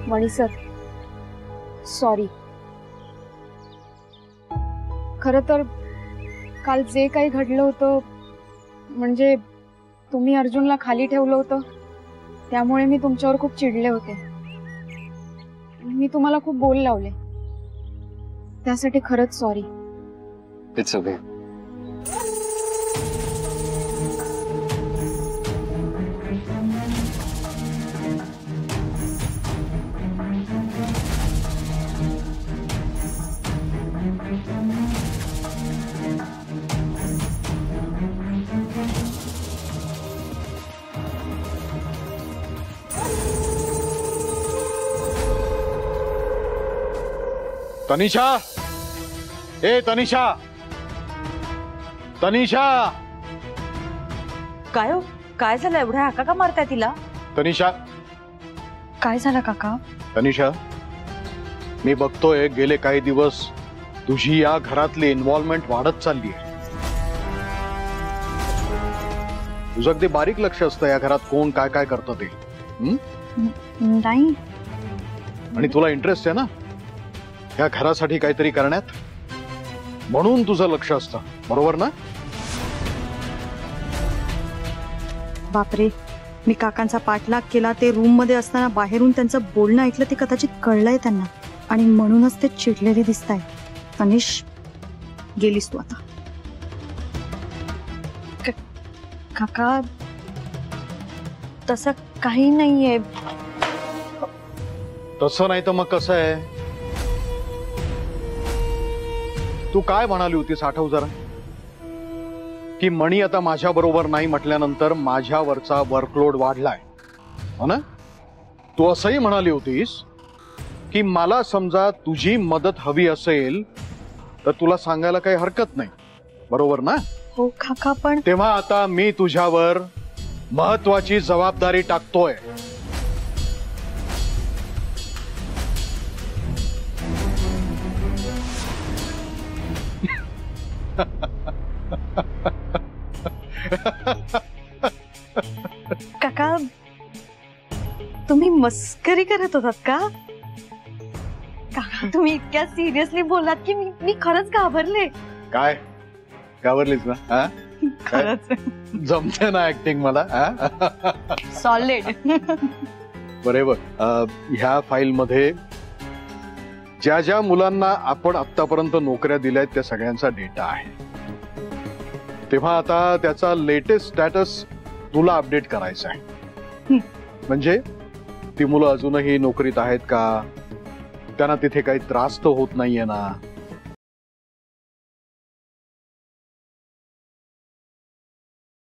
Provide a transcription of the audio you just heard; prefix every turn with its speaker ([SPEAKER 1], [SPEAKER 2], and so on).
[SPEAKER 1] मणी sir, sorry. खरं तर काल जे काही घडलं होतं, म्हणजे तुम्ही अर्जुनला खाली ठेवलं होतं, त्यामुळे मी तुमच्यावर खूप चिडले होते. मी तुम्हाला खूप बोल लावले, त्यासाठी खरंच सॉरी.
[SPEAKER 2] It's okay.
[SPEAKER 3] तनिषा, ए तनिषा, तनिषा.
[SPEAKER 4] काय हो, काय झालं? एवढ्या हाका का मारताय तिला?
[SPEAKER 3] तनिषा.
[SPEAKER 4] काय झालं काका?
[SPEAKER 3] तनिषा, मी बघतोय गेले काही दिवस तुझी या घरातली इन्व्हॉल्वमेंट वाढत चालली आहे. तुझं अगदी बारीक लक्ष असतं या घरात कोण काय काय करतं ते.
[SPEAKER 4] नाही.
[SPEAKER 3] आणि तुला इंटरेस्ट आहे ना या घरासाठी काहीतरी करण्यात, म्हणून तुझं लक्ष असतं, बरोबर ना?
[SPEAKER 4] बापरे, मी काकांचा पाठलाग केला. ते रूम मध्ये असताना बाहेरून त्यांचं बोलणं ऐकलं. ते कदाचित कळलंय त्यांना आणि म्हणूनच ते चिडलेले दिसताय. तनिष, गेलीस तू आता. काका, तसं काही नाहीये.
[SPEAKER 3] तसं नाही तर मग कसं आहे? तू काय म्हणाली होतीस आठव जरा, की मणी आता माझ्या बरोबर नाही म्हटल्यानंतर माझ्यावरचा वर्कलोड वाढलाय, हो ना? तू असंही म्हणाली होतीस की मला समजा तुझी मदत हवी असेल तर तुला सांगायला काही हरकत नाही, बरोबर ना?
[SPEAKER 4] हो काका, पण
[SPEAKER 3] तेव्हा आता मी तुझ्यावर महत्वाची जबाबदारी टाकतोय.
[SPEAKER 4] काका, तुम्ही मस्करी करत होतात का? काका, तुम्ही इतक्या सिरियसली बोलात की मी खरंच घाबरले.
[SPEAKER 3] काय घाबरलीस ना? हा,
[SPEAKER 4] खरंच
[SPEAKER 3] जमते ना ऍक्टिंग मला.
[SPEAKER 4] सॉलिड.
[SPEAKER 3] बरोबर. ह्या फाईल मध्ये ज्या ज्या मुलांना आपण आतापर्यंत नोकऱ्या दिल्यात त्या सगळ्यांचा डेटा आहे. तेव्हा आता त्याचा लेटेस्ट स्टॅटस तुला अपडेट करायचा आहे. म्हणजे ती मुलं अजूनही नोकरीत आहेत का, त्यांना तिथे काही त्रास तर होत नाहीये ना,